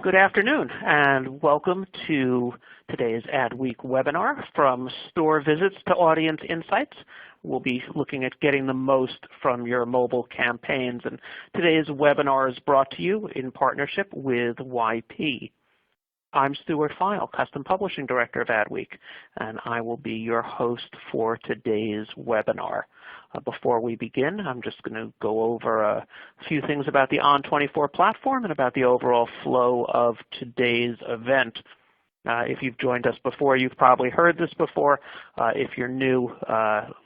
Good afternoon, and welcome to today's Adweek webinar, From Store Visits to Audience Insights. We'll be looking at getting the most from your mobile campaigns, and today's webinar is brought to you in partnership with YP. I'm Stuart File, Custom Publishing Director of Adweek, and I will be your host for today's webinar. Before we begin, I'm just going to go over a few things about the On24 platform and about the overall flow of today's event. If you've joined us before, you've probably heard this before. If you're new,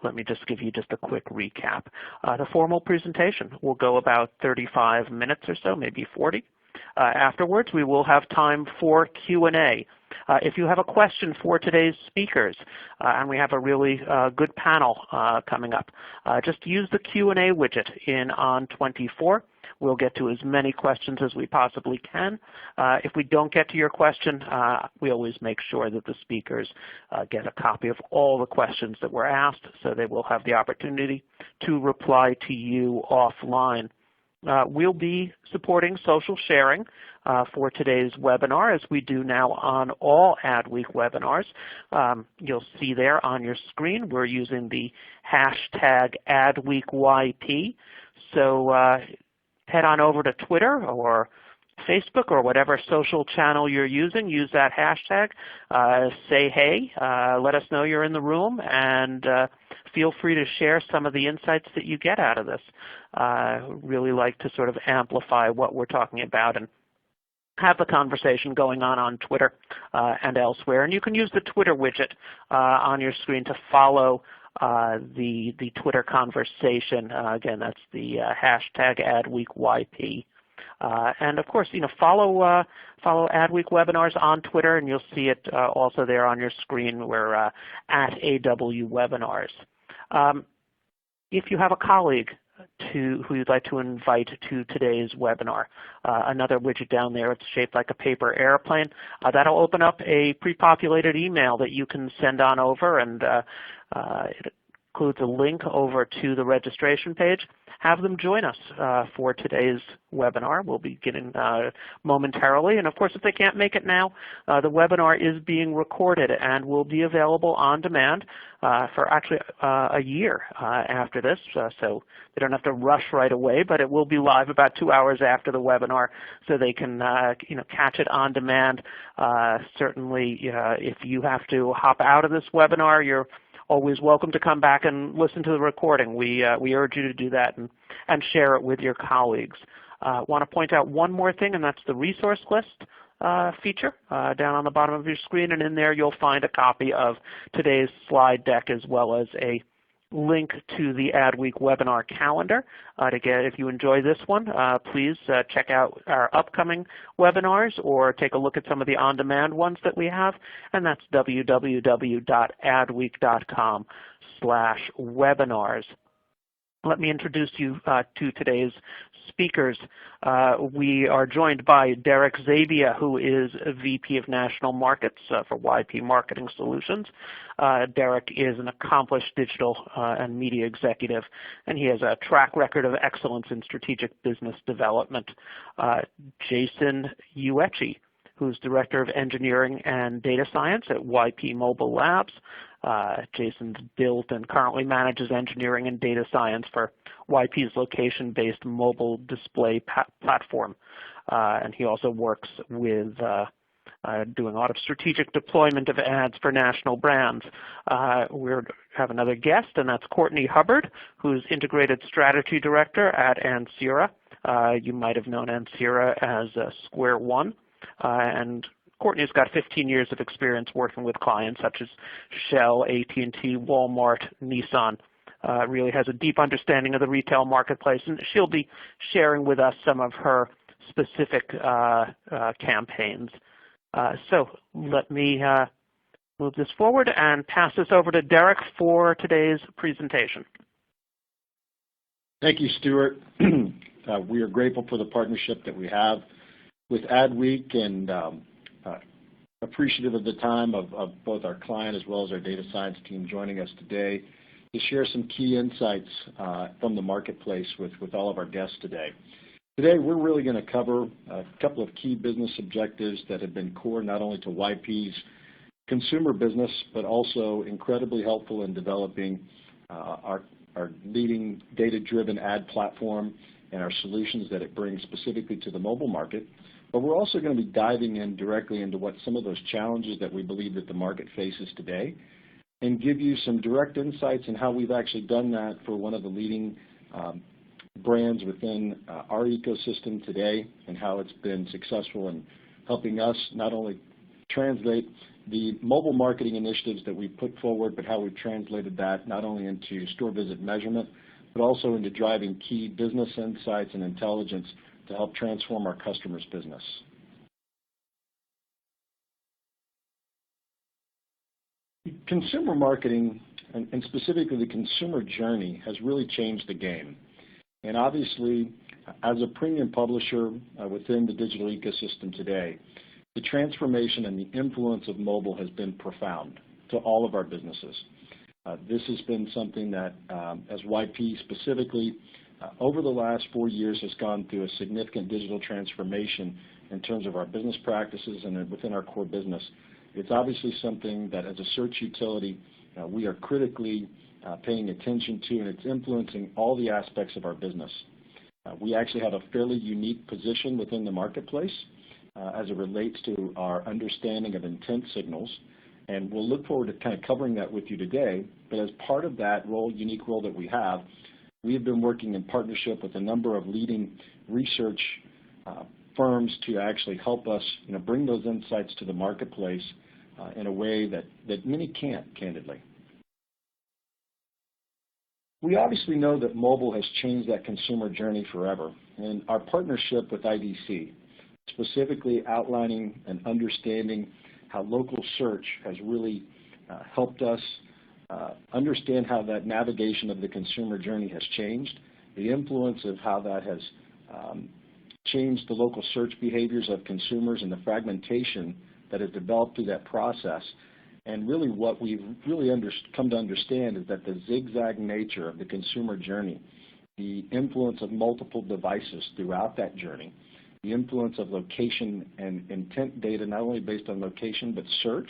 let me just give you just a quick recap. The formal presentation will go about 35 minutes or so, maybe 40. Afterwards, we will have time for Q&A. If you have a question for today's speakers, and we have a really good panel coming up, just use the Q&A widget in On24. We'll get to as many questions as we possibly can. If we don't get to your question, we always make sure that the speakers get a copy of all the questions that were asked, so they will have the opportunity to reply to you offline. We'll be supporting social sharing for today's webinar, as we do now on all Adweek webinars. You'll see there on your screen we're using the hashtag AdweekYP. So head on over to Twitter or Facebook or whatever social channel you're using. Use that hashtag. Say hey. Let us know you're in the room, and feel free to share some of the insights that you get out of this. Really like to sort of amplify what we're talking about and have the conversation going on Twitter and elsewhere. And you can use the Twitter widget on your screen to follow the Twitter conversation. Again, that's the hashtag AdweekYP. And of course, follow Adweek webinars on Twitter, and you'll see it also there on your screen. We're at AW Webinars. If you have a colleague who you'd like to invite to today's webinar, another widget down there, it's shaped like a paper airplane. That'll open up a pre-populated email that you can send on over, and it includes a link over to the registration page. Have them join us for today's webinar. We'll be beginning momentarily. And of course, if they can't make it now, the webinar is being recorded and will be available on demand for actually a year after this. So they don't have to rush right away, but it will be live about 2 hours after the webinar, so they can catch it on demand. Certainly, if you have to hop out of this webinar, you're always welcome to come back and listen to the recording. We urge you to do that and share it with your colleagues. I want to point out one more thing, and that's the resource list feature down on the bottom of your screen, and in there you'll find a copy of today's slide deck as well as a link to the Adweek webinar calendar. If you enjoy this one, please check out our upcoming webinars or take a look at some of the on-demand ones that we have, and that's www.adweek.com/webinars. Let me introduce you to today's speakers. We are joined by Derek Zabia, who is VP of National Markets for YP Marketing Solutions. Derek is an accomplished digital and media executive, and he has a track record of excellence in strategic business development. Jason Uechi, who's Director of Engineering and Data Science at YP Mobile Labs. Jason's built and currently manages engineering and data science for YP's location-based mobile display platform. And he also works with doing a lot of strategic deployment of ads for national brands. We have another guest, and that's Courtney Hubbard, who's Integrated Strategy Director at Ansira. You might have known Ansira as Square One. And Courtney's got 15 years of experience working with clients such as Shell, AT&T, Walmart, Nissan. Really has a deep understanding of the retail marketplace, and she'll be sharing with us some of her specific campaigns. So let me move this forward and pass this over to Derek for today's presentation. Thank you, Stuart. We are grateful for the partnership that we have with Adweek, and appreciative of the time of both our client as well as our data science team joining us today to share some key insights from the marketplace with all of our guests today. Today, we're really going to cover a couple of key business objectives that have been core not only to YP's consumer business, but also incredibly helpful in developing our leading data-driven ad platform and our solutions that it brings specifically to the mobile market. But we're also going to be diving in directly into what some of those challenges that we believe that the market faces today, and give you some direct insights in how we've actually done that for one of the leading brands within our ecosystem today, and how it's been successful in helping us not only translate the mobile marketing initiatives that we put forward, but how we've translated that not only into store visit measurement, but also into driving key business insights and intelligence to help transform our customers' business. Consumer marketing, and specifically the consumer journey, has really changed the game. And obviously, as a premium publisher within the digital ecosystem today, the transformation and the influence of mobile has been profound to all of our businesses. This has been something that, as YP specifically, over the last 4 years has gone through a significant digital transformation in terms of our business practices and within our core business. It's obviously something that as a search utility, we are critically paying attention to, and it's influencing all the aspects of our business. We actually have a fairly unique position within the marketplace as it relates to our understanding of intent signals, and we'll look forward to kind of covering that with you today. But as part of that unique role that we have been working in partnership with a number of leading research firms to actually help us bring those insights to the marketplace in a way that many can't, candidly. We obviously know that mobile has changed that consumer journey forever, and our partnership with IDC, specifically outlining and understanding how local search has really helped us understand how that navigation of the consumer journey has changed, the influence of how that has changed the local search behaviors of consumers, and the fragmentation that has developed through that process. And really what we've really come to understand is that the zigzag nature of the consumer journey, the influence of multiple devices throughout that journey, the influence of location and intent data, not only based on location, but search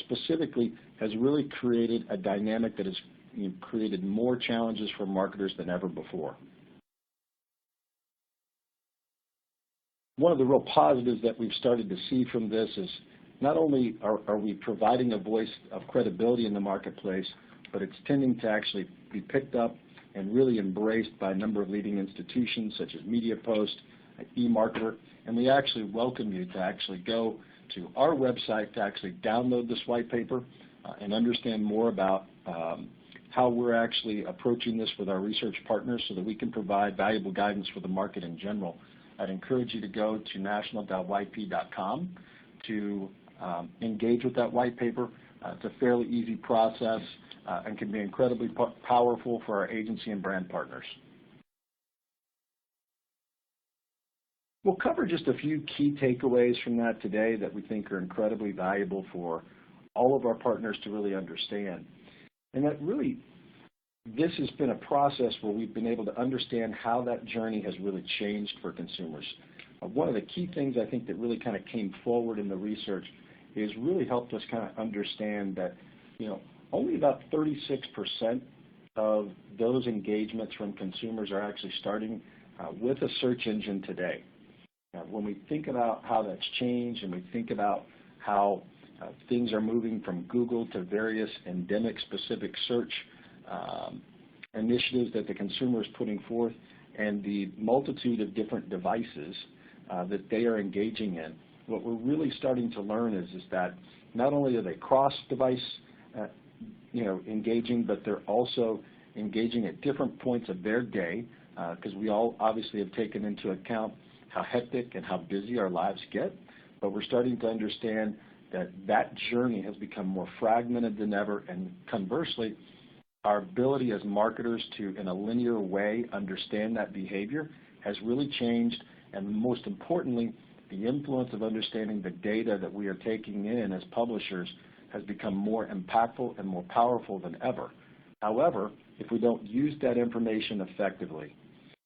specifically, has really created a dynamic that has created more challenges for marketers than ever before. One of the real positives that we've started to see from this is not only are we providing a voice of credibility in the marketplace, but it's tending to actually be picked up and really embraced by a number of leading institutions such as MediaPost, eMarketer, and we actually welcome you to actually go to our website to actually download this white paper and understand more about how we're actually approaching this with our research partners so that we can provide valuable guidance for the market in general. I'd encourage you to go to national.yp.com to engage with that white paper. It's a fairly easy process and can be incredibly powerful for our agency and brand partners. We'll cover just a few key takeaways from that today that we think are incredibly valuable for all of our partners to really understand. And that really, this has been a process where we've been able to understand how that journey has really changed for consumers. One of the key things I think that really kind of came forward in the research is really helped us kind of understand that only about 36% of those engagements from consumers are actually starting with a search engine today. When we think about how that's changed, and we think about how things are moving from Google to various endemic-specific search initiatives that the consumer is putting forth, and the multitude of different devices that they are engaging in, what we're really starting to learn is that not only are they cross-device engaging, but they're also engaging at different points of their day, because we all obviously have taken into account how hectic and how busy our lives get, but we're starting to understand that that journey has become more fragmented than ever, and conversely, our ability as marketers to, in a linear way, understand that behavior has really changed, and most importantly, the influence of understanding the data that we are taking in as publishers has become more impactful and more powerful than ever. However, if we don't use that information effectively,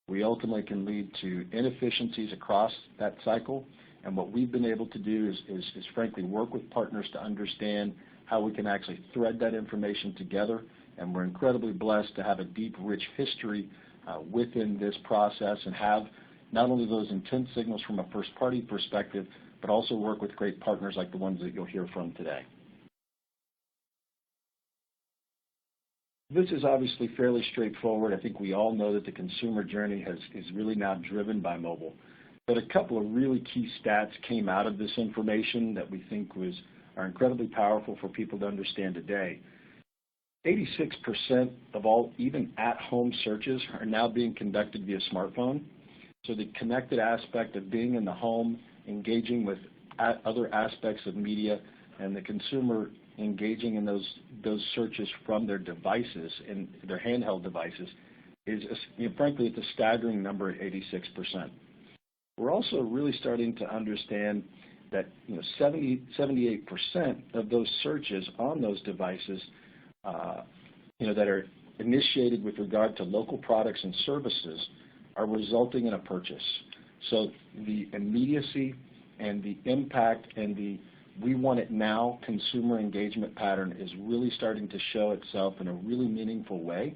we ultimately can lead to inefficiencies across that cycle. And what we've been able to do is frankly work with partners to understand how we can actually thread that information together. And we're incredibly blessed to have a deep, rich history within this process and have not only those intent signals from a first-party perspective, but also work with great partners like the ones that you'll hear from today. This is obviously fairly straightforward. I think we all know that the consumer journey is really now driven by mobile. But a couple of really key stats came out of this information that we think are incredibly powerful for people to understand today. 86% of all even at-home searches are now being conducted via smartphone. So the connected aspect of being in the home, engaging with other aspects of media, and the consumer engaging in those searches from their devices and their handheld devices is, frankly, it's a staggering number at 86%. We're also really starting to understand that 78% of those searches on those devices that are initiated with regard to local products and services are resulting in a purchase. So the immediacy and the impact and the we want it now consumer engagement pattern is really starting to show itself in a really meaningful way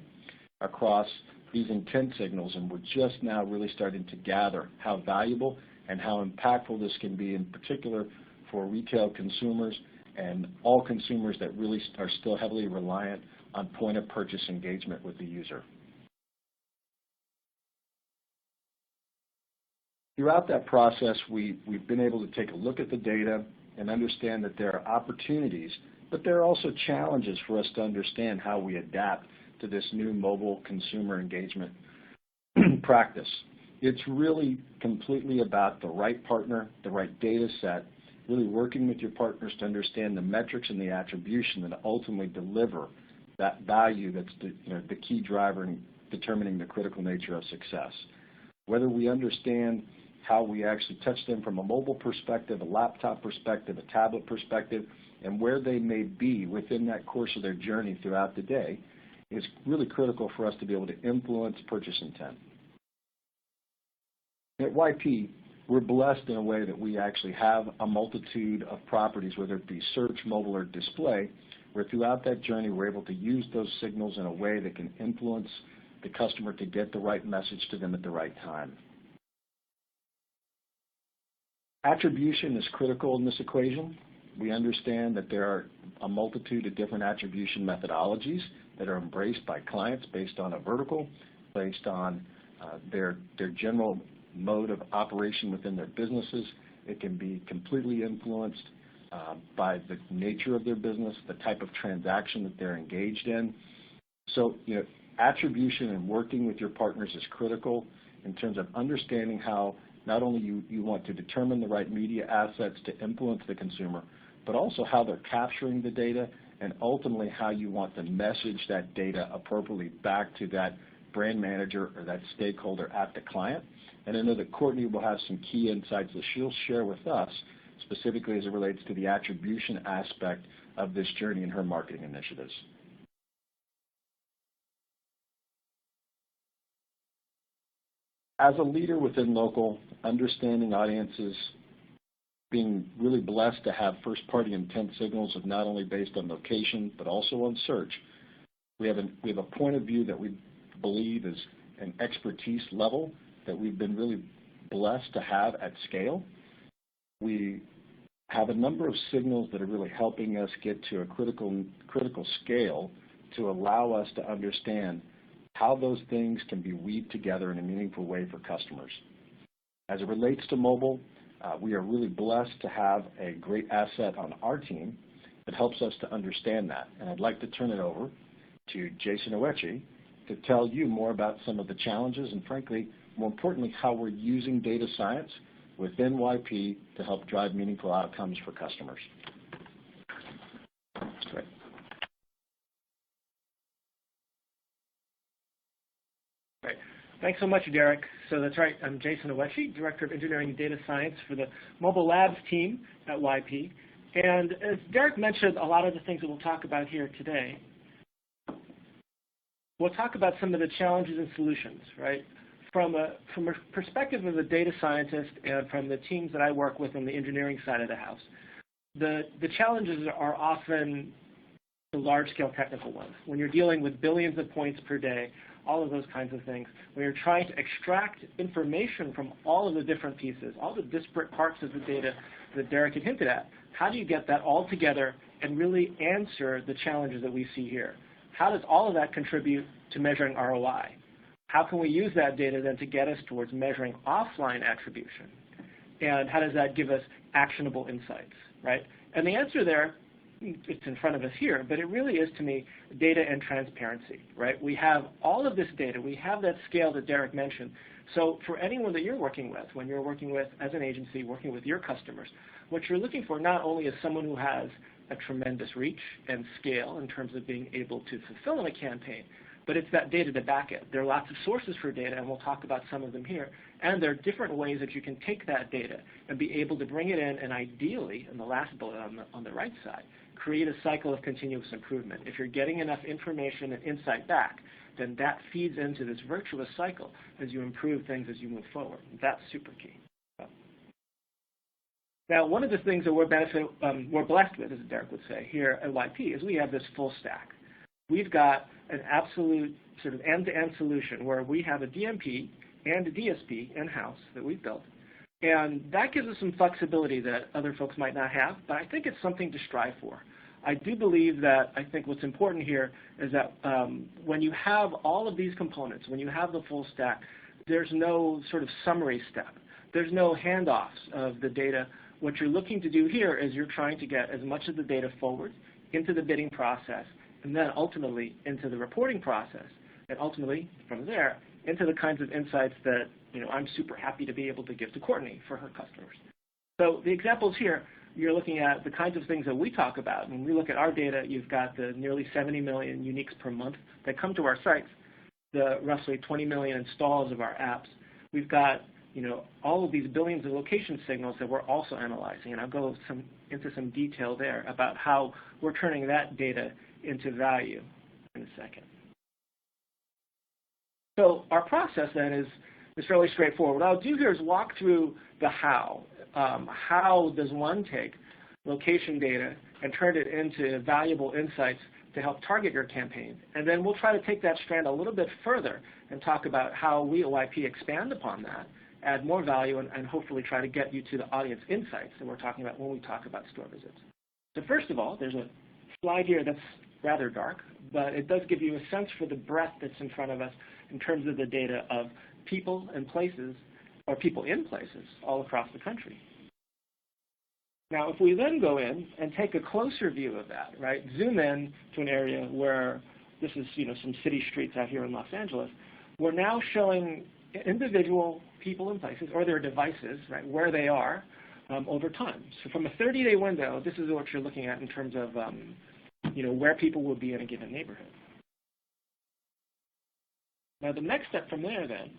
across these intent signals, and we're just now really starting to gather how valuable and how impactful this can be, in particular for retail consumers and all consumers that really are still heavily reliant on point-of-purchase engagement with the user. Throughout that process, we've been able to take a look at the data and understand that there are opportunities, but there are also challenges for us to understand how we adapt to this new mobile consumer engagement practice. It's really completely about the right partner, the right data set, really working with your partners to understand the metrics and the attribution that ultimately deliver that value that's the key driver in determining the critical nature of success. Whether we understand how we actually touch them from a mobile perspective, a laptop perspective, a tablet perspective, and where they may be within that course of their journey throughout the day is really critical for us to be able to influence purchase intent. At YP, we're blessed in a way that we actually have a multitude of properties, whether it be search, mobile, or display, where throughout that journey we're able to use those signals in a way that can influence the customer to get the right message to them at the right time. Attribution is critical in this equation. We understand that there are a multitude of different attribution methodologies that are embraced by clients based on a vertical, based on their general mode of operation within their businesses. It can be completely influenced by the nature of their business, the type of transaction that they're engaged in. So, attribution and working with your partners is critical in terms of understanding how not only you want to determine the right media assets to influence the consumer, but also how they're capturing the data and ultimately how you want to message that data appropriately back to that brand manager or that stakeholder at the client. And I know that Courtney will have some key insights that she'll share with us, specifically as it relates to the attribution aspect of this journey in her marketing initiatives. As a leader within local, understanding audiences, being really blessed to have first-party intent signals of not only based on location, but also on search, we have a point of view that we believe is an expertise level that we've been really blessed to have at scale. We have a number of signals that are really helping us get to a critical scale to allow us to understand how those things can be weaved together in a meaningful way for customers. As it relates to mobile, we are really blessed to have a great asset on our team that helps us to understand that. And I'd like to turn it over to Jason Owechi to tell you more about some of the challenges and, frankly, more importantly, how we're using data science within YP to help drive meaningful outcomes for customers. That's great. Great. Thanks so much, Derek. So that's right. I'm Jason Owechi, Director of Engineering and Data Science for the Mobile Labs team at YP. And as Derek mentioned, a lot of the things that we'll talk about here today, we'll talk about some of the challenges and solutions, right? from a perspective of a data scientist and from the teams that I work with on the engineering side of the house, the challenges are often the large-scale technical ones. When you're dealing with billions of points per day, all of those kinds of things, when you're trying to extract information from all of the different pieces, all the disparate parts of the data that Derek had hinted at, how do you get that all together and really answer the challenges that we see here? How does all of that contribute to measuring ROI? How can we use that data then to get us towards measuring offline attribution? And how does that give us actionable insights, right? And the answer there, it's in front of us here, but it really is, to me, data and transparency, right? We have all of this data. We have that scale that Derek mentioned. So for anyone that you're working with, when you're working with, as an agency, working with your customers, what you're looking for not only is someone who has a tremendous reach and scale in terms of being able to fulfill in a campaign, but it's that data to back it. There are lots of sources for data, and we'll talk about some of them here. And there are different ways that you can take that data and be able to bring it in, and ideally, in the last bullet on the right side, create a cycle of continuous improvement. If you're getting enough information and insight back, then that feeds into this virtuous cycle as you improve things as you move forward. That's super key. Now, one of the things that we're blessed with, as Derek would say, here at YP, is we have this full stack. We've got an absolute sort of end-to-end solution where we have a DMP and a DSP in-house that we've built. And that gives us some flexibility that other folks might not have, but I think it's something to strive for. I do believe that I think what's important here is that when you have all of these components, when you have the full stack, there's no sort of summary step. There's no handoffs of the data. What you're looking to do here is you're trying to get as much of the data forward into the bidding process, and then ultimately into the reporting process, and ultimately from there into the kinds of insights that I'm super happy to be able to give to Courtney for her customers. So the examples here, you're looking at the kinds of things that we talk about. When we look at our data, you've got the nearly 70 million uniques per month that come to our sites, the roughly 20 million installs of our apps. We've got all of these billions of location signals that we're also analyzing, and I'll go into some detail there about how we're turning that data into value in a second. So our process then is fairly straightforward. What I'll do here is walk through the how. How does one take location data and turn it into valuable insights to help target your campaign? And then we'll try to take that strand a little bit further and talk about how we at YP expand upon that, add more value, and hopefully try to get you to the audience insights that we're talking about when we talk about store visits. So first of all, there's a slide here that's rather dark, but it does give you a sense for the breadth that's in front of us in terms of the data of people and places, or people in places all across the country. Now, if we then go in and take a closer view of that, right, zoom in to an area where this is some city streets out here in Los Angeles, we're now showing individual people and places, or their devices, right, where they are over time. So from a 30-day window, this is what you're looking at in terms of where people will be in a given neighborhood. Now, the next step from there then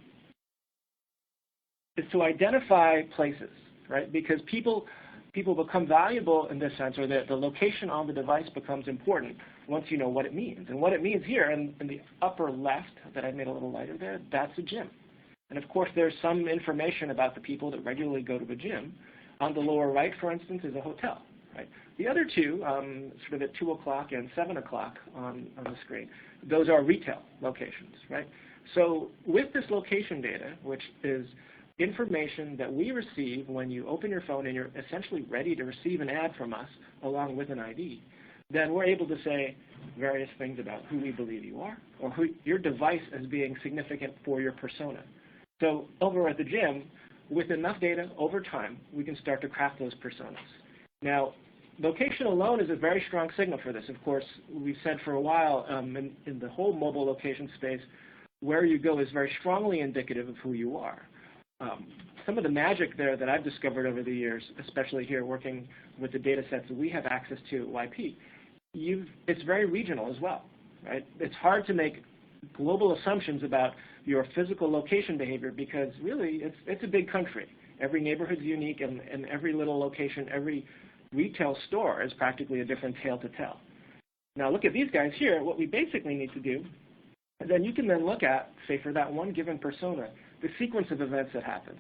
is to identify places, right? Because people become valuable in this sense, or the location on the device becomes important once you know what it means. And what it means here in the upper left that I made a little lighter there, that's a gym. And of course, there's some information about the people that regularly go to the gym. On the lower right, for instance, is a hotel. Right? The other two, sort of at 2 o'clock and 7 o'clock on the screen, those are retail locations. Right? So with this location data, which is information that we receive when you open your phone and you're essentially ready to receive an ad from us along with an ID, then we're able to say various things about who we believe you are, or who your device as being significant for your persona. So over at the gym, with enough data over time, we can start to craft those personas. Now, location alone is a very strong signal for this. Of course, we've said for a while in the whole mobile location space, where you go is very strongly indicative of who you are. Some of the magic there that I've discovered over the years, especially here working with the data sets that we have access to at YP, it's very regional as well. Right? It's hard to make global assumptions about your physical location behavior because really it's a big country. Every neighborhood's unique, and every little location, every retail store is practically a different tale to tell. Now look at these guys here. What we basically need to do And then you can then look at, say for that one given persona, the sequence of events that happens.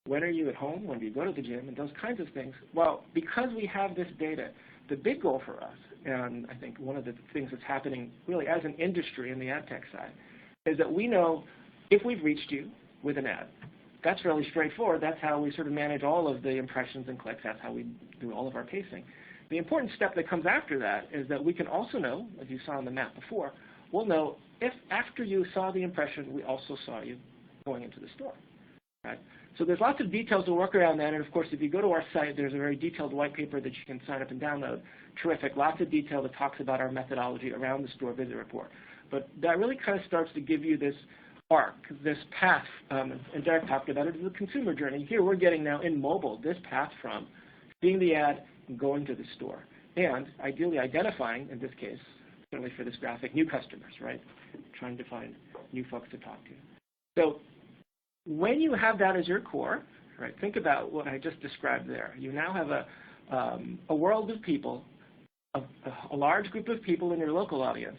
When are you at home? When do you go to the gym? And those kinds of things. Well, because we have this data, the big goal for us, and I think one of the things that's happening really as an industry in the ad tech side, is that we know if we've reached you with an ad. That's really straightforward. That's how we sort of manage all of the impressions and clicks. That's how we do all of our pacing. The important step that comes after that is that we can also know, as you saw on the map before, we'll know if after you saw the impression, we also saw you going into the store. Right? So there's lots of details to work around that, and of course if you go to our site, there's a very detailed white paper that you can sign up and download. Terrific, lots of detail that talks about our methodology around the store visit report. But that really kind of starts to give you this arc, this path, and Derek talked about it, is the consumer journey. Here we're getting now in mobile this path from seeing the ad and going to the store, and ideally identifying, in this case, certainly for this graphic, new customers, right? Trying to find new folks to talk to. So when you have that as your core, right, think about what I just described there. You now have a world of people, a large group of people in your local audience.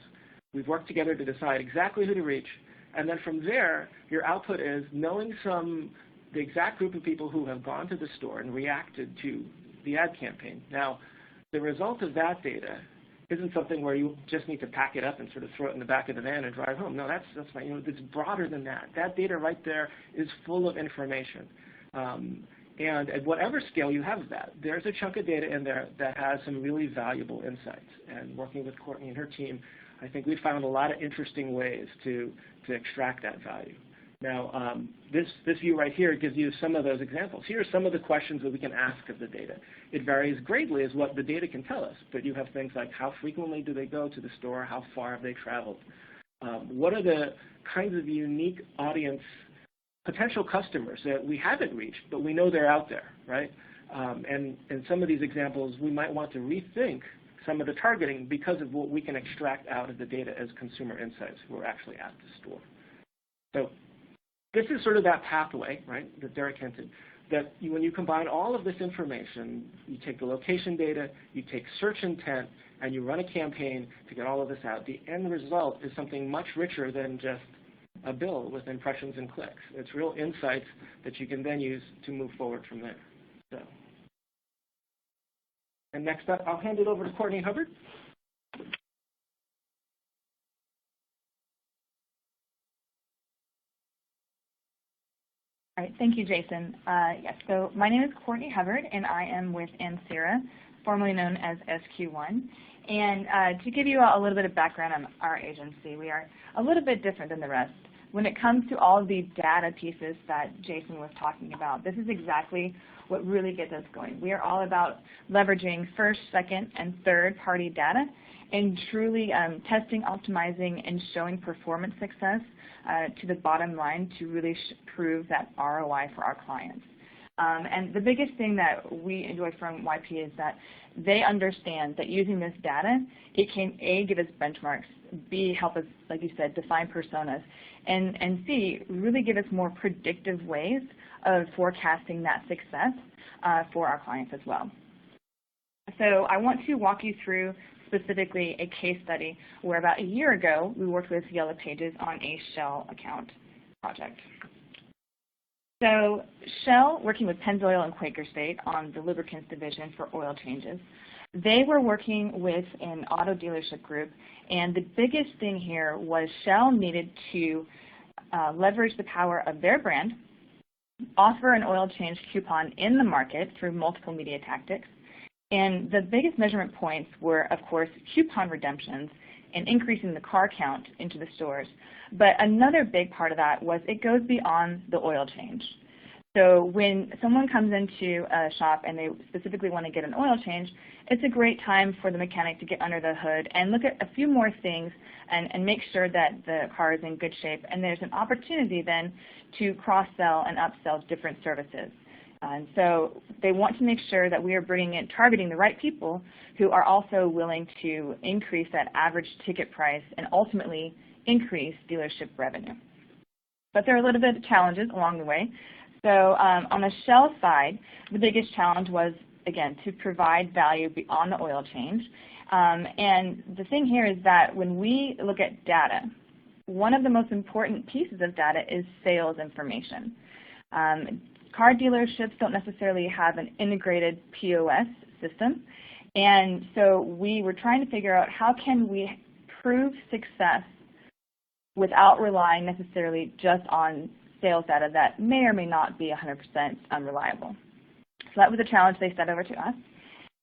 We've worked together to decide exactly who to reach, and then from there, your output is knowing the exact group of people who have gone to the store and reacted to the ad campaign. Now, the result of that data isn't something where you just need to pack it up and sort of throw it in the back of the van and drive home. No, that's not, it's broader than that. That data right there is full of information. And at whatever scale you have that, there's a chunk of data in there that has some really valuable insights. And working with Courtney and her team, I think we found a lot of interesting ways to extract that value. Now, this view right here gives you some of those examples. Here are some of the questions that we can ask of the data. It varies greatly as what the data can tell us, but you have things like how frequently do they go to the store, how far have they traveled, what are the kinds of unique audience potential customers that we haven't reached, but we know they're out there, right? And in some of these examples, we might want to rethink some of the targeting because of what we can extract out of the data as consumer insights who are actually at the store. So this is sort of that pathway, right, that Derek hinted, that when you combine all of this information, you take the location data, you take search intent, and you run a campaign to get all of this out. The end result is something much richer than just a bill with impressions and clicks. It's real insights that you can then use to move forward from there. So, and next up, I'll hand it over to Courtney Hubbard. All right, thank you, Jason. Yes, so my name is Courtney Hubbard, and I am with Ansira, formerly known as SQ1. And to give you a little bit of background on our agency, we are a little bit different than the rest. When it comes to all of these data pieces that Jason was talking about, this is exactly what really gets us going. We are all about leveraging first, second, and third-party data and truly testing, optimizing, and showing performance success to the bottom line to really prove that ROI for our clients. And the biggest thing that we enjoy from YP is that they understand that using this data, it can A, give us benchmarks, B, help us, like you said, define personas, and C, really give us more predictive ways of forecasting that success for our clients as well. So I want to walk you through specifically a case study where about a year ago we worked with Yellow Pages on a Shell account project. So Shell, working with Pennzoil and Quaker State on the lubricants division for oil changes, they were working with an auto dealership group, and the biggest thing here was Shell needed to leverage the power of their brand, offer an oil change coupon in the market through multiple media tactics, and the biggest measurement points were, of course, coupon redemptions and increasing the car count into the stores. But another big part of that was it goes beyond the oil change. So when someone comes into a shop and they specifically want to get an oil change, it's a great time for the mechanic to get under the hood and look at a few more things and make sure that the car is in good shape. And there's an opportunity then to cross-sell and upsell different services. And so they want to make sure that we are bringing in, targeting the right people who are also willing to increase that average ticket price and ultimately increase dealership revenue. But there are a little bit of challenges along the way. So on the Shell side, the biggest challenge was, again, to provide value beyond the oil change. And the thing here is that when we look at data, one of the most important pieces of data is sales information. Car dealerships don't necessarily have an integrated POS system, and so we were trying to figure out how can we prove success without relying necessarily just on sales data that may or may not be 100% unreliable. So that was a challenge they set over to us.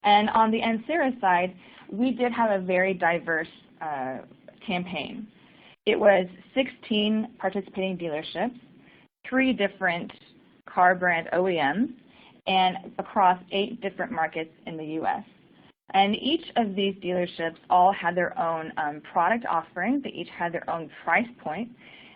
And on the Ansira side, we did have a very diverse campaign. It was 16 participating dealerships, 3 different car brand OEMs, and across 8 different markets in the U.S. And each of these dealerships all had their own product offering. They each had their own price point.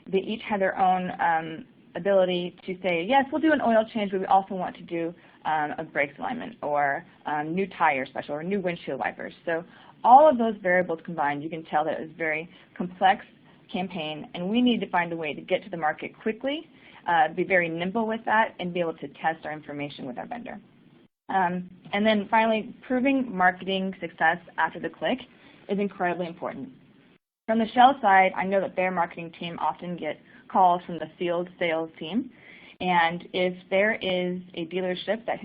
They each had their own ability to say, yes, we'll do an oil change, but we also want to do a brakes alignment or new tire special or new windshield wipers. So all of those variables combined, you can tell that it was a very complex campaign, and we need to find a way to get to the market quickly, be very nimble with that, and be able to test our information with our vendor. And then finally, proving marketing success after the click is incredibly important. From the Shell side, I know that their marketing team often get calls from the field sales team, and if there is a dealership that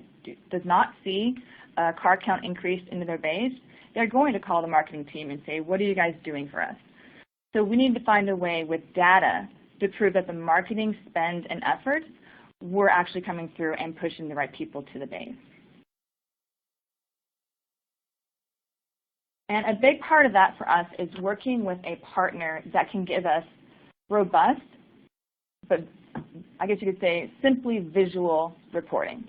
does not see a car count increase into their base, they're going to call the marketing team and say, what are you guys doing for us? So we need to find a way with data to prove that the marketing spend and efforts were actually coming through and pushing the right people to the base. And a big part of that for us is working with a partner that can give us robust, but I guess you could say simply visual reporting.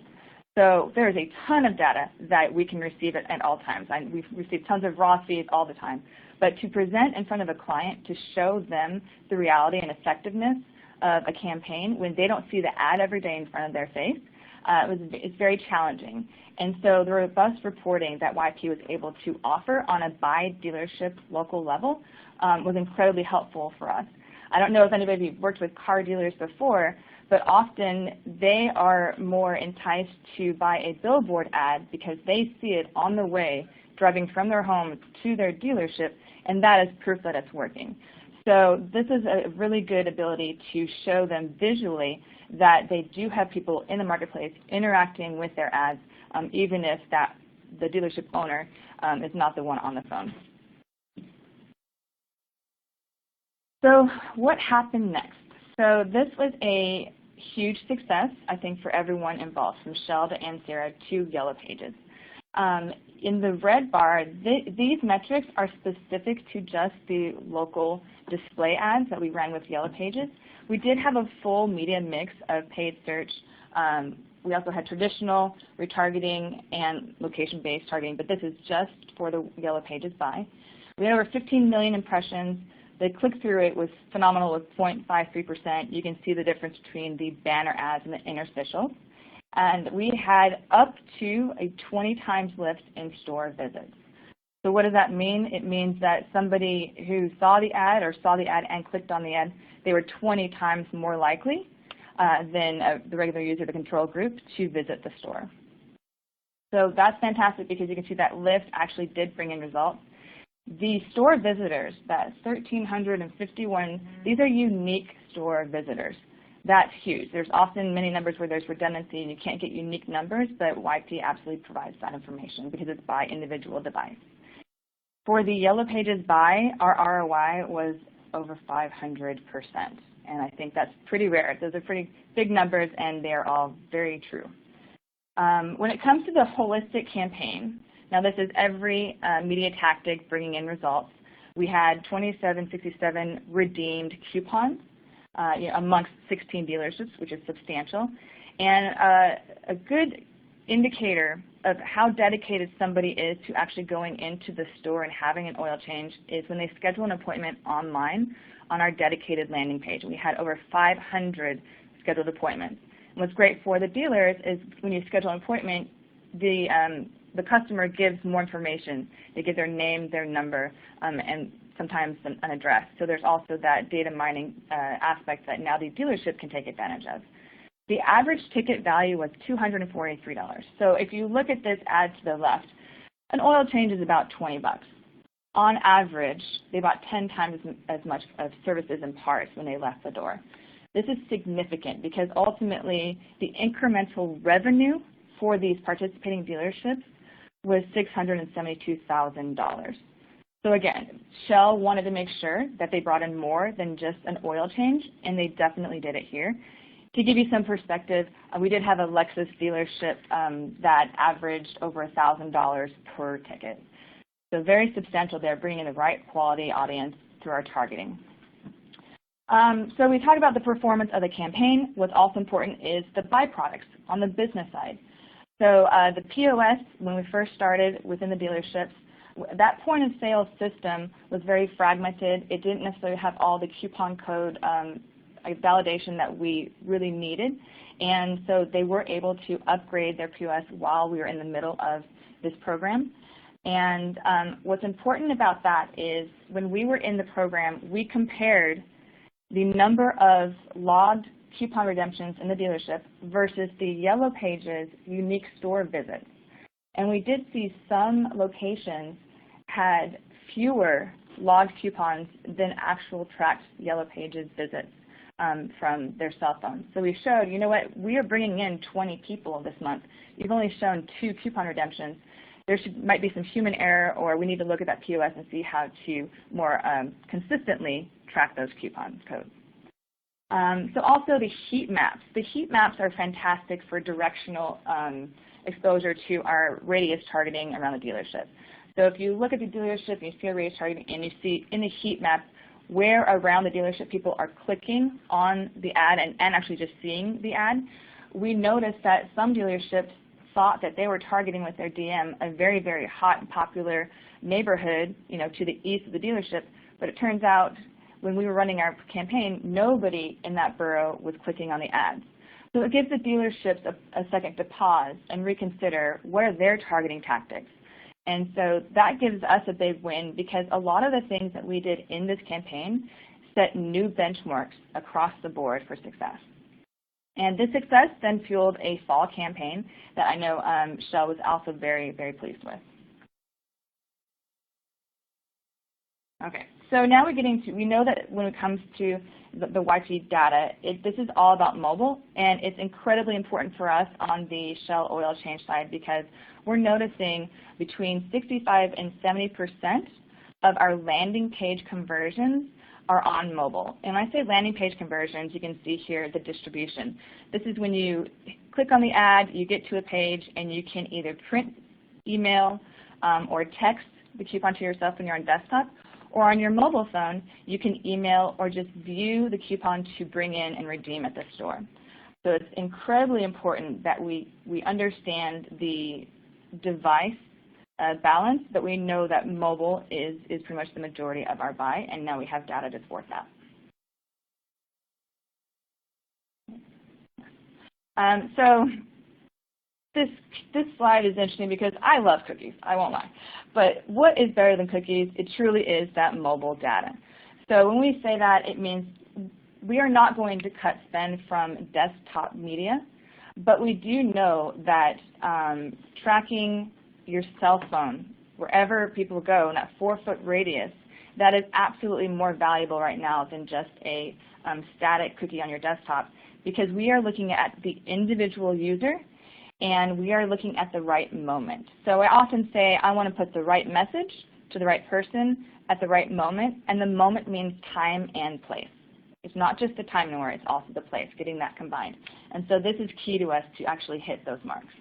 So there is a ton of data that we can receive at all times. We've received tons of raw feeds all the time. But to present in front of a client to show them the reality and effectiveness of a campaign when they don't see the ad every day in front of their face, it's very challenging. And so the robust reporting that YP was able to offer on a by dealership local level was incredibly helpful for us. I don't know if anybody worked with car dealers before, but often they are more enticed to buy a billboard ad because they see it on the way driving from their home to their dealership, and that is proof that it's working. So this is a really good ability to show them visually that they do have people in the marketplace interacting with their ads, even if the dealership owner is not the one on the phone. So what happened next? So this was a huge success, I think, for everyone involved, from Shell to Ansira to Yellow Pages. In the red bar, these metrics are specific to just the local display ads that we ran with Yellow Pages. We did have a full media mix of paid search. We also had traditional retargeting and location-based targeting, but this is just for the Yellow Pages buy. We had over 15 million impressions. The click-through rate was phenomenal with 0.53%. You can see the difference between the banner ads and the interstitials. And we had up to a 20 times lift in store visits. So what does that mean? It means that somebody who saw the ad or saw the ad and clicked on the ad, they were 20 times more likely than the regular user, the control group, to visit the store. So that's fantastic because you can see that lift actually did bring in results. The store visitors, that 1,351, these are unique store visitors. That's huge. There's often many numbers where there's redundancy and you can't get unique numbers, but YP absolutely provides that information because it's by individual device. For the Yellow Pages buy, our ROI was over 500%, and I think that's pretty rare. Those are pretty big numbers, and they're all very true. When it comes to the holistic campaign, now this is every media tactic bringing in results. We had 2767 redeemed coupons amongst 16 dealerships, which is substantial. And a good indicator of how dedicated somebody is to actually going into the store and having an oil change is when they schedule an appointment online on our dedicated landing page. We had over 500 scheduled appointments. And what's great for the dealers is when you schedule an appointment, the customer gives more information. They give their name, their number, and sometimes an address. So there's also that data mining aspect that now the dealership can take advantage of. The average ticket value was $243. So if you look at this ad to the left, an oil change is about 20 bucks. on average, they bought 10 times as much of services and parts when they left the door. This is significant because ultimately the incremental revenue for these participating dealerships was $672,000. So again, Shell wanted to make sure that they brought in more than just an oil change, and they definitely did it here. To give you some perspective, we did have a Lexus dealership that averaged over $1,000 per ticket. So very substantial there, bringing in the right quality audience through our targeting. So we talked about the performance of the campaign. What's also important is the byproducts on the business side. So the POS, when we first started within the dealerships, that point of sale system was very fragmented. It didn't necessarily have all the coupon code validation that we really needed. And so they were able to upgrade their POS while we were in the middle of this program. And what's important about that is when we were in the program, we compared the number of logged coupon redemptions in the dealership versus the Yellow Pages unique store visits. And we did see some locations had fewer logged coupons than actual tracked Yellow Pages visits from their cell phones. So we showed, you know what, we are bringing in 20 people this month. You've only shown 2 coupon redemptions. There might be some human error, or we need to look at that POS and see how to more consistently track those coupon codes. So also the heat maps. The heat maps are fantastic for directional exposure to our radius targeting around the dealership. So if you look at the dealership and you see a radius targeting and you see in the heat map where around the dealership people are clicking on the ad and actually just seeing the ad, we noticed that some dealerships thought that they were targeting with their DM a very, very hot and popular neighborhood, you know, to the east of the dealership, but it turns out when we were running our campaign, nobody in that borough was clicking on the ads. So it gives the dealerships a second to pause and reconsider what are their targeting tactics. And so that gives us a big win because a lot of the things that we did in this campaign set new benchmarks across the board for success. And this success then fueled a fall campaign that I know Shell was also very, very pleased with. Okay, so now we're getting to, we know that when it comes to the YP data, this is all about mobile, and it's incredibly important for us on the Shell oil change side because we're noticing between 65 and 70% of our landing page conversions are on mobile. And when I say landing page conversions, you can see here the distribution. This is when you click on the ad, you get to a page, and you can either print, email, or text the coupon to yourself when you're on desktop, or on your mobile phone, you can email or just view the coupon to bring in and redeem at the store. So it's incredibly important that we understand the device balance, but we know that mobile is pretty much the majority of our buy, and now we have data to support that. So this slide is interesting because I love cookies, I won't lie. But what is better than cookies? It truly is that mobile data. So when we say that, it means we are not going to cut spend from desktop media, but we do know that tracking your cell phone, wherever people go in that 4-foot radius, that is absolutely more valuable right now than just a static cookie on your desktop because we are looking at the individual user and we are looking at the right moment. So I often say I want to put the right message to the right person at the right moment, and the moment means time and place. It's not just the time anymore, it's also the place, getting that combined. And so this is key to us to actually hit those marks.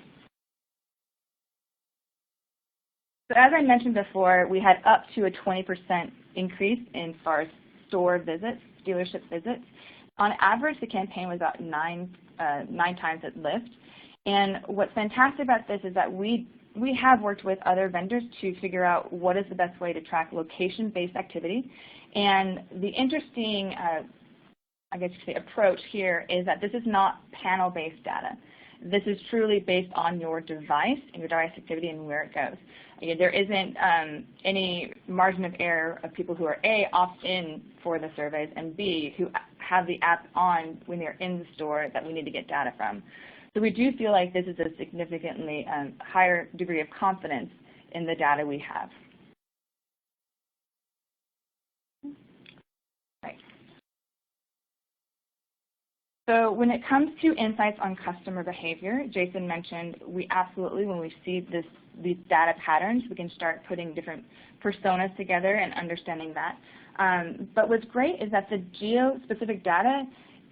So as I mentioned before, we had up to a 20% increase in far as store visits, dealership visits. On average, the campaign was about nine times at lift. And what's fantastic about this is that we have worked with other vendors to figure out what is the best way to track location-based activity. And the interesting, I guess you could say, approach here is that this is not panel-based data. This is truly based on your device and your device activity and where it goes. Again, there isn't any margin of error of people who are A, opt in for the surveys, and B, who have the app on when they're in the store that we need to get data from. So we do feel like this is a significantly higher degree of confidence in the data we have. So when it comes to insights on customer behavior, Jason mentioned we absolutely, when we see these data patterns, we can start putting different personas together and understanding that. But what's great is that the geo-specific data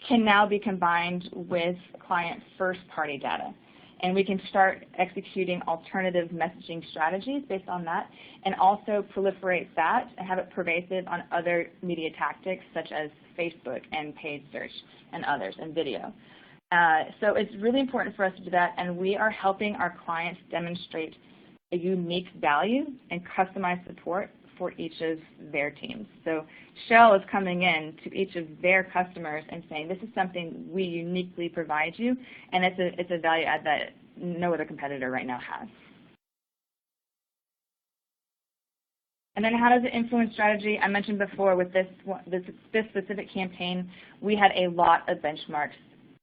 can now be combined with client first-party data. And we can start executing alternative messaging strategies based on that, and also proliferate that and have it pervasive on other media tactics such as Facebook and paid search and others, and video. So it's really important for us to do that, and we are helping our clients demonstrate a unique value and customized support for each of their teams. So Shell is coming in to each of their customers and saying, this is something we uniquely provide you, and it's a value add that no other competitor right now has. And then how does it influence strategy? I mentioned before with this specific campaign, we had a lot of benchmarks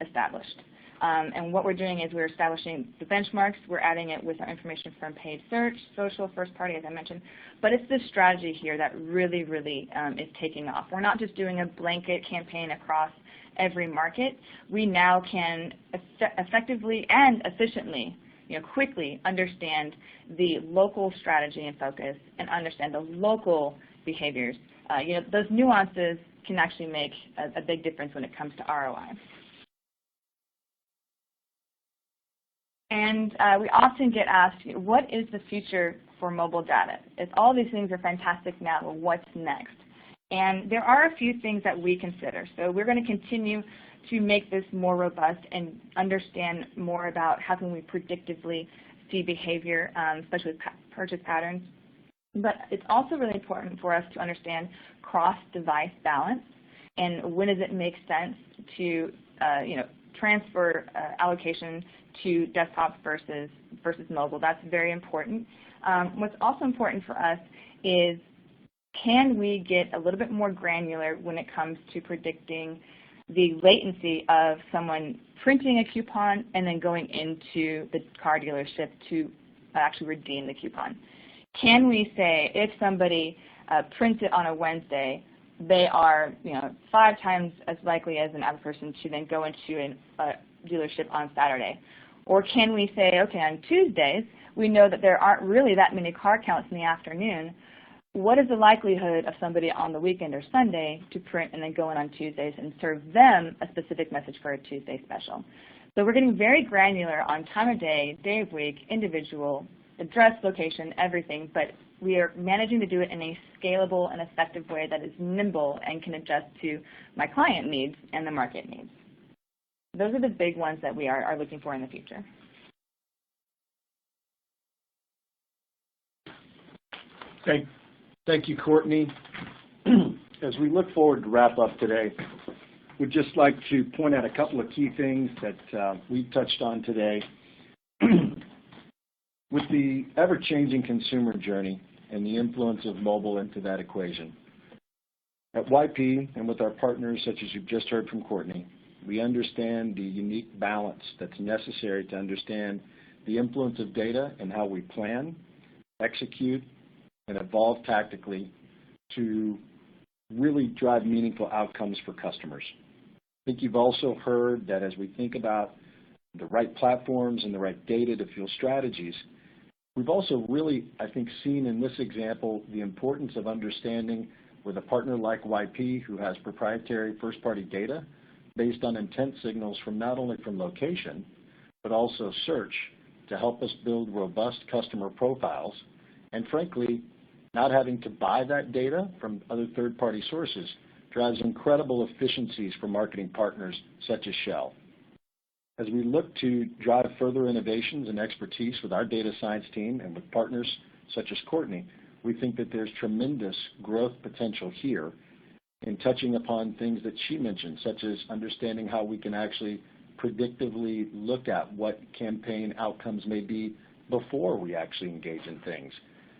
established. And what we're doing is we're establishing the benchmarks, we're adding it with our information from paid search, social, first party, as I mentioned. But it's the strategy here that really, really is taking off. We're not just doing a blanket campaign across every market. We now can effectively and efficiently, quickly understand the local strategy and focus and understand the local behaviors. Those nuances can actually make a big difference when it comes to ROI. And we often get asked, what is the future for mobile data? If all these things are fantastic now, well, what's next? And there are a few things that we consider. So we're going to continue to make this more robust and understand more about how can we predictively see behavior, especially with purchase patterns. But it's also really important for us to understand cross-device balance and when does it make sense to transfer allocation to desktop versus mobile. That's very important. What's also important for us is, can we get a little bit more granular when it comes to predicting the latency of someone printing a coupon and then going into the car dealership to actually redeem the coupon? Can we say if somebody prints it on a Wednesday, they are 5 times as likely as an average person to then go into a dealership on Saturday? Or can we say, okay, on Tuesdays, we know that there aren't really that many car counts in the afternoon. What is the likelihood of somebody on the weekend or Sunday to print and then go in on Tuesdays and serve them a specific message for a Tuesday special? So we're getting very granular on time of day of week, individual, address, location, everything, but we are managing to do it in a scalable and effective way that is nimble and can adjust to my client needs and the market needs. Those are the big ones that we are looking for in the future. Thank you, Courtney. As we look forward to wrap up today, we'd just like to point out a couple of key things that we touched on today. With the ever-changing consumer journey and the influence of mobile into that equation, at YP and with our partners, such as you've just heard from Courtney, we understand the unique balance that's necessary to understand the influence of data and how we plan, execute, and evolve tactically to really drive meaningful outcomes for customers. I think you've also heard that as we think about the right platforms and the right data to fuel strategies, we've also really, I think, seen in this example the importance of understanding with a partner like YP who has proprietary first-party data based on intent signals from not only from location, but also search to help us build robust customer profiles, and frankly, not having to buy that data from other third-party sources drives incredible efficiencies for marketing partners such as Shell. As we look to drive further innovations and expertise with our data science team and with partners such as Courtney, we think that there's tremendous growth potential here in touching upon things that she mentioned, such as understanding how we can actually predictively look at what campaign outcomes may be before we actually engage in things,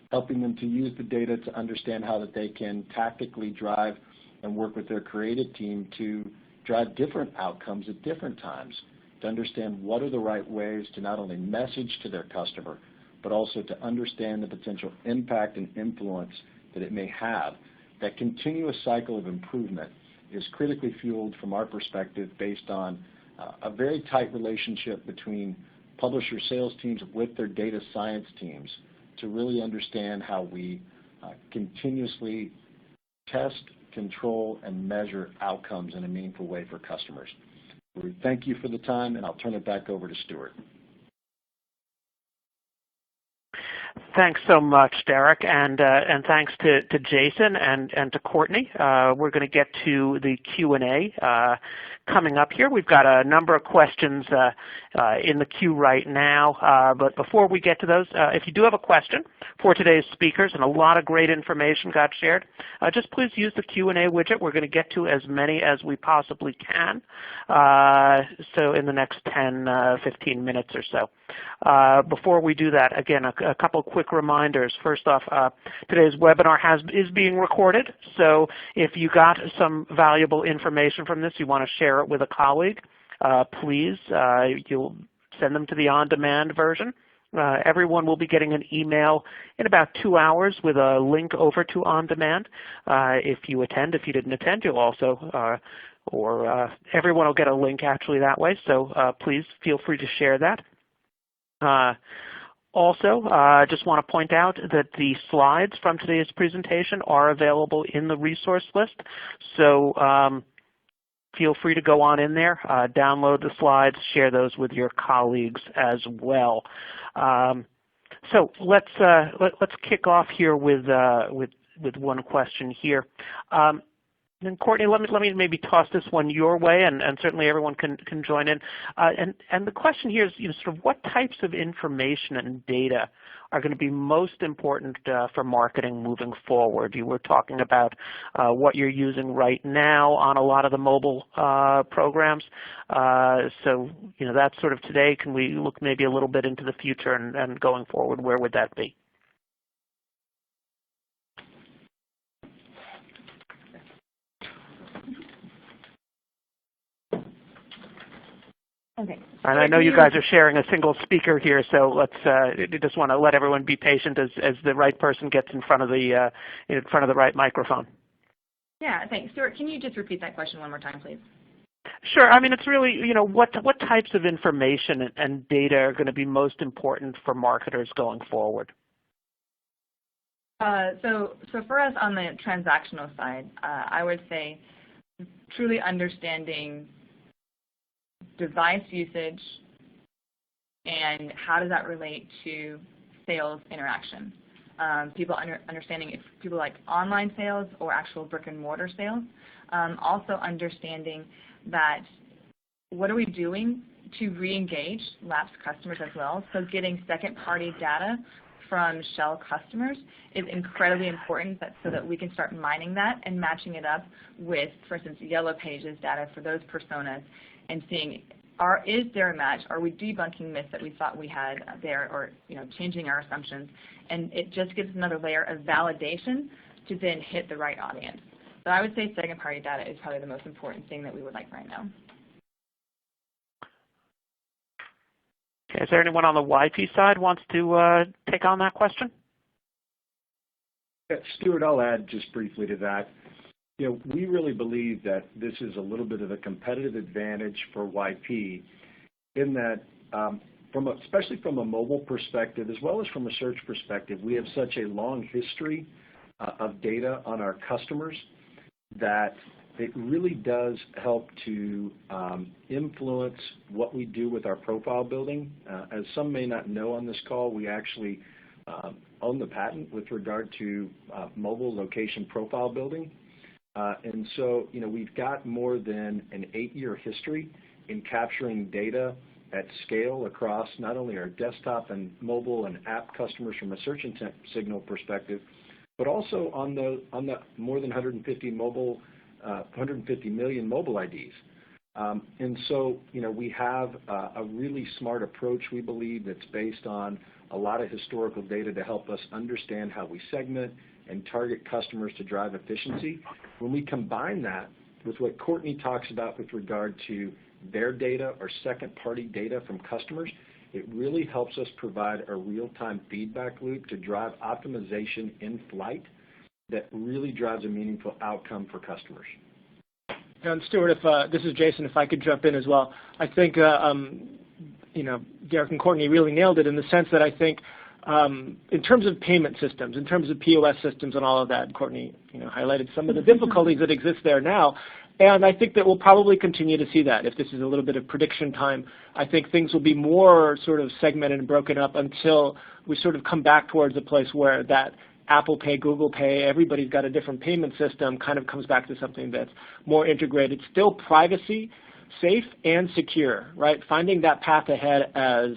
helping them to use the data to understand how that they can tactically drive and work with their creative team to drive different outcomes at different times, to understand what are the right ways to not only message to their customer, but also to understand the potential impact and influence that it may have. That continuous cycle of improvement is critically fueled from our perspective based on a very tight relationship between publisher sales teams with their data science teams to really understand how we continuously test, control, and measure outcomes in a meaningful way for customers. We thank you for the time, and I'll turn it back over to Stuart. Thanks so much, Derek, and thanks to Jason and to Courtney. We're going to get to the Q&A coming up here. We've got a number of questions in the queue right now, but before we get to those, if you do have a question for today's speakers, and a lot of great information got shared, just please use the Q&A widget. We're going to get to as many as we possibly can, so in the next 10, 15 minutes or so. Before we do that, again, a couple quick reminders. First off, today's webinar is being recorded, so if you got some valuable information from this, you want to share it with a colleague, please, you'll send them to the on-demand version. Everyone will be getting an email in about 2 hours with a link over to on-demand. If you attend, if you didn't attend, you'll also, everyone will get a link actually that way, so please feel free to share that. Also, I just want to point out that the slides from today's presentation are available in the resource list, so feel free to go on in there, download the slides, share those with your colleagues as well. So let's kick off here with one question here. And Courtney, let me maybe toss this one your way, and certainly everyone can join in. And the question here is, sort of what types of information and data are going to be most important for marketing moving forward? You were talking about what you're using right now on a lot of the mobile programs. So that's sort of today. Can we look maybe a little bit into the future and going forward? Where would that be? Okay. And I know you guys are sharing a single speaker here, so let's just want to let everyone be patient as the right person gets in front of the right microphone. Yeah, thanks. Stuart, can you just repeat that question one more time, please? Sure. I mean, it's really, what types of information and data are going to be most important for marketers going forward? So for us on the transactional side, I would say truly understanding device usage and how does that relate to sales interaction. People understanding if people like online sales or actual brick and mortar sales. Also understanding that what are we doing to re-engage lapsed customers as well. So getting second-party data from Shell customers is incredibly important so that we can start mining that and matching it up with, for instance, Yellow Pages data for those personas and seeing is there a match? Are we debunking myths that we thought we had there, or changing our assumptions? And it just gives another layer of validation to then hit the right audience. So I would say second-party data is probably the most important thing that we would like right now. Okay, is there anyone on the YP side wants to take on that question? Yeah, Stuart, I'll add just briefly to that. We really believe that this is a little bit of a competitive advantage for YP in that, especially from a mobile perspective as well as from a search perspective, we have such a long history of data on our customers that it really does help to influence what we do with our profile building. As some may not know on this call, we actually own the patent with regard to mobile location profile building. And so, we've got more than an 8-year history in capturing data at scale across not only our desktop and mobile and app customers from a search intent signal perspective, but also on the more than 150 million mobile IDs. And so, we have a really smart approach, we believe, that's based on a lot of historical data to help us understand how we segment and target customers to drive efficiency. When we combine that with what Courtney talks about with regard to their data or second-party data from customers, it really helps us provide a real-time feedback loop to drive optimization in flight that really drives a meaningful outcome for customers. And Stuart, if this is Jason, if I could jump in as well, I think you know, Derek and Courtney really nailed it in the sense that I think in terms of payment systems, in terms of POS systems and all of that, Courtney, you know, highlighted some of the difficulties that exist there now. And I think that we'll probably continue to see that. If this is a little bit of prediction time, I think things will be more sort of segmented and broken up until we sort of come back towards a place where that Apple Pay, Google Pay, everybody's got a different payment system, kind of comes back to something that's more integrated. Still privacy, safe, and secure, right? Finding that path ahead as,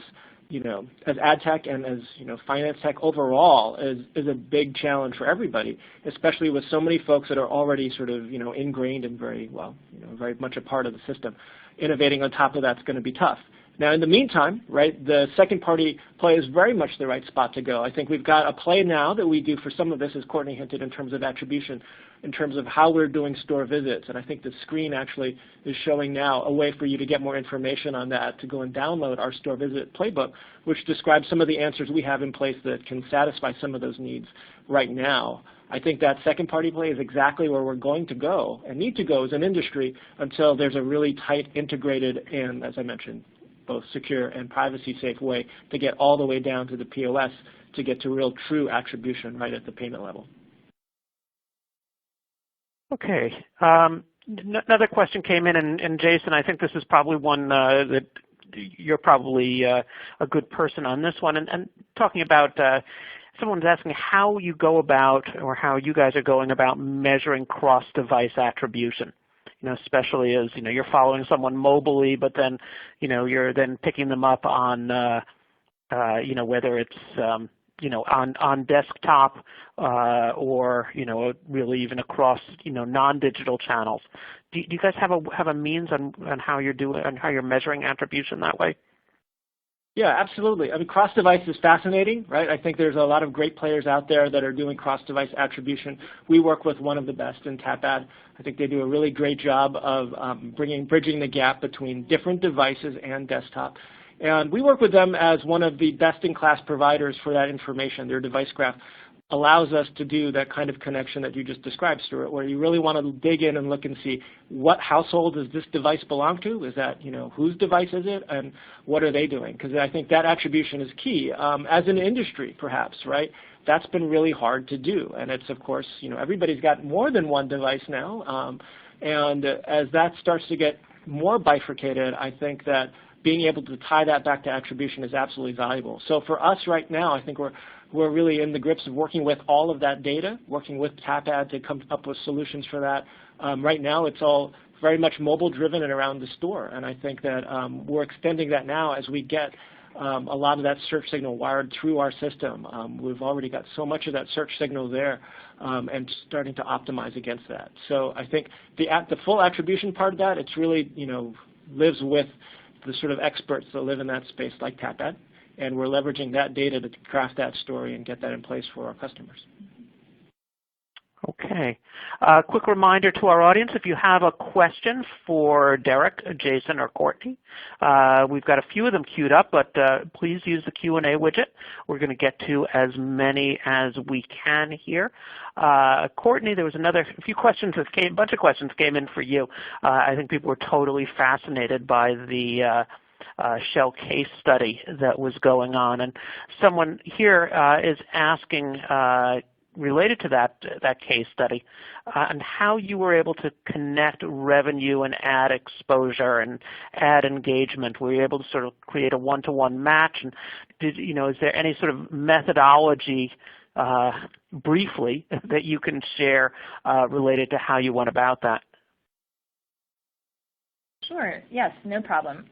you know, as ad tech and as, you know, finance tech overall is a big challenge for everybody, especially with so many folks that are already sort of, you know, ingrained and very, well, you know, very much a part of the system. Innovating on top of that's going to be tough. Now, in the meantime, right, the second-party play is very much the right spot to go. I think we've got a play now that we do for some of this, as Courtney hinted, in terms of attribution, in terms of how we're doing store visits. And I think the screen actually is showing now a way for you to get more information on that, to go and download our store visit playbook, which describes some of the answers we have in place that can satisfy some of those needs right now. I think that second-party play is exactly where we're going to go and need to go as an industry until there's a really tight, integrated, and as I mentioned, both secure and privacy-safe way to get all the way down to the POS to get to real true attribution right at the payment level. Okay. Another question came in, and Jason, I think this is probably one that you're probably a good person on this one. And talking about, someone's asking how you go about, or how you guys are going about measuring cross-device attribution. You know, especially as, you know, you're following someone mobilely, but then, you know, you're then picking them up on, you know, whether it's, you know, on desktop or, you know, really even across, you know, non-digital channels. Do you guys have a means on how you're doing, on how you're measuring attribution that way? Yeah, absolutely. I mean, cross-device is fascinating, right? I think there's a lot of great players out there that are doing cross-device attribution. We work with one of the best in TapAd. I think they do a really great job of bridging the gap between different devices and desktop. And we work with them as one of the best-in-class providers for that information. Their device graph allows us to do that kind of connection that you just described, Stuart, where you really want to dig in and look and see what household does this device belong to? Is that, you know, whose device is it, and what are they doing? Because I think that attribution is key. As an industry, perhaps, right? That's been really hard to do. And it's, of course, you know, everybody's got more than one device now. And as that starts to get more bifurcated, I think that being able to tie that back to attribution is absolutely valuable. So for us right now, I think we're really in the grips of working with all of that data, working with TapAd to come up with solutions for that. Right now, it's all very much mobile-driven and around the store. And I think that we're extending that now as we get a lot of that search signal wired through our system. We've already got so much of that search signal there and starting to optimize against that. So I think the full attribution part of that, it's really, you know, lives with the sort of experts that live in that space like TapAd, and we're leveraging that data to craft that story and get that in place for our customers. Okay. Quick reminder to our audience, if you have a question for Derek, Jason, or Courtney, we've got a few of them queued up, but please use the Q&A widget. We're going to get to as many as we can here. Courtney, there was a few questions that came, a bunch of questions came in for you. I think people were totally fascinated by the Shell case study that was going on, and someone here is asking, related to that case study, and how you were able to connect revenue and ad exposure and ad engagement. Were you able to sort of create a one-to-one match? And is there any sort of methodology, briefly, that you can share related to how you went about that? Sure. Yes, no problem.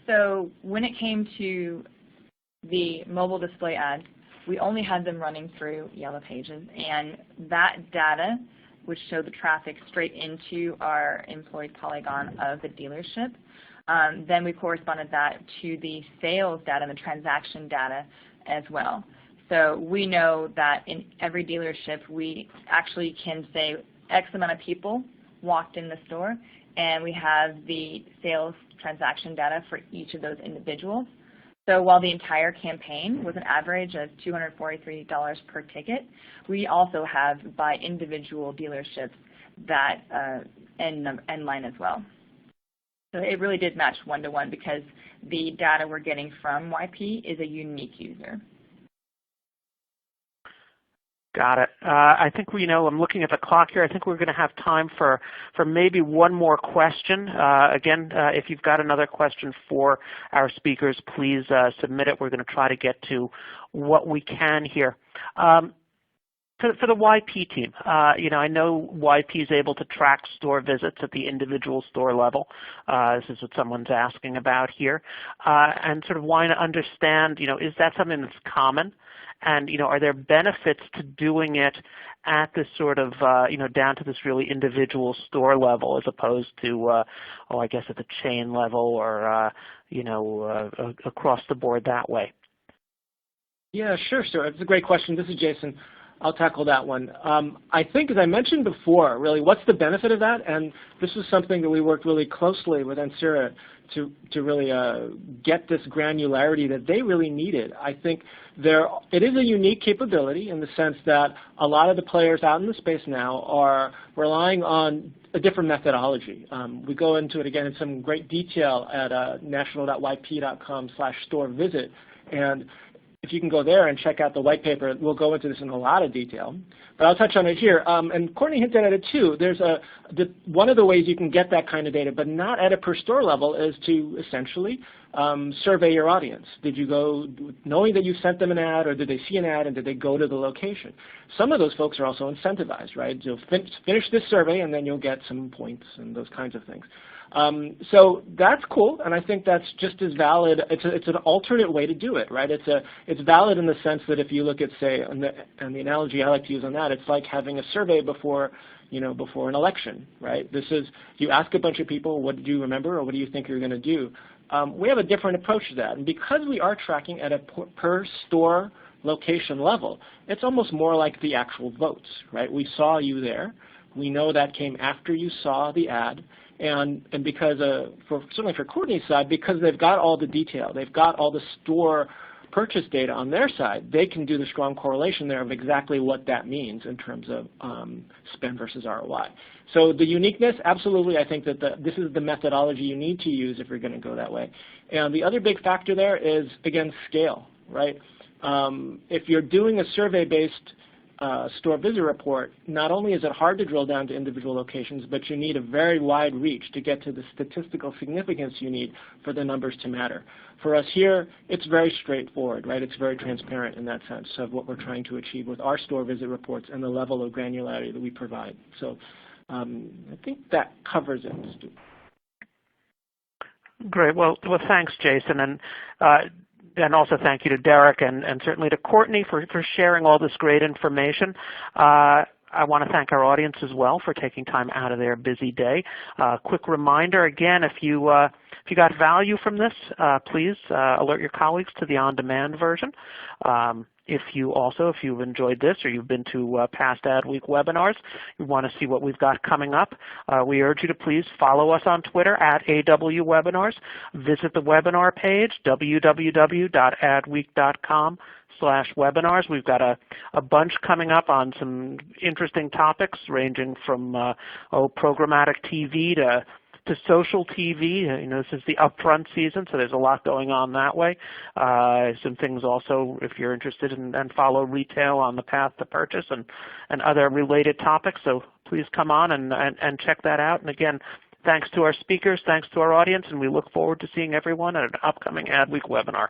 So when it came to the mobile display ads, we only had them running through Yellow Pages, and that data, which showed the traffic straight into our employed polygon of the dealership, then we corresponded that to the sales data and the transaction data as well. So we know that in every dealership, we actually can say X amount of people walked in the store, and we have the sales transaction data for each of those individuals. So while the entire campaign was an average of $243 per ticket, we also have by individual dealerships that end line as well. So it really did match one-to-one because the data we're getting from YP is a unique user. Got it. I think I'm looking at the clock here. I think we're going to have time for maybe one more question. Again, if you've got another question for our speakers, please submit it. We're going to try to get to what we can here. For the YP team, I know YP is able to track store visits at the individual store level. This is what someone's asking about here. And sort of want to understand, is that something that's common? And are there benefits to doing it at this sort of down to this really individual store level as opposed to I guess at the chain level or across the board that way? Yeah, sure. It's a great question. This is Jason. I'll tackle that one. I think, as I mentioned before, really, what's the benefit of that? And this is something that we worked really closely with Ansira to really get this granularity that they really needed. I think it is a unique capability in the sense that a lot of the players out in the space now are relying on a different methodology. We go into it again in some great detail at national.yp.com/store visit. And if you can go there and check out the white paper, we'll go into this in a lot of detail. But I'll touch on it here. And Courtney hinted at it too. There's one of the ways you can get that kind of data, but not at a per store level, is to essentially survey your audience. Did you go knowing that you sent them an ad, or did they see an ad and did they go to the location? Some of those folks are also incentivized, right? So finish this survey and then you'll get some points and those kinds of things. So that's cool, and I think that's just as valid. It's an alternate way to do it, right? It's valid in the sense that if you look at, say, and the analogy I like to use on that, it's like having a survey before an election, right? This is, you ask a bunch of people, what did you remember, or what do you think you're going to do? We have a different approach to that, and because we are tracking at a per store location level, it's almost more like the actual votes, right? We saw you there. We know that came after you saw the ad. And because, certainly for Courtney's side, because they've got all the detail, they've got all the store purchase data on their side, they can do the strong correlation there of exactly what that means in terms of spend versus ROI. So the uniqueness, absolutely, I think that this is the methodology you need to use if you're going to go that way. And the other big factor there is, again, scale, right? If you're doing a survey-based store visit report, not only is it hard to drill down to individual locations, but you need a very wide reach to get to the statistical significance you need for the numbers to matter. For us here, it's very straightforward, right? It's very transparent in that sense of what we're trying to achieve with our store visit reports and the level of granularity that we provide. So I think that covers it, Stu. Great. Well, thanks, Jason. And also thank you to Derek and certainly to Courtney for sharing all this great information. I want to thank our audience as well for taking time out of their busy day. Quick reminder, again, if you got value from this, please alert your colleagues to the on-demand version. If you've enjoyed this or you've been to past Adweek webinars, you want to see what we've got coming up, we urge you to please follow us on Twitter at AWWebinars. Visit the webinar page, www.adweek.com/webinars. We've got a bunch coming up on some interesting topics ranging from programmatic TV to social TV. This is the upfront season, so there's a lot going on that way. Some things also, if you're interested in and follow retail on the path to purchase and other related topics. So please come on and check that out. And again, thanks to our speakers, thanks to our audience, and we look forward to seeing everyone at an upcoming Adweek webinar.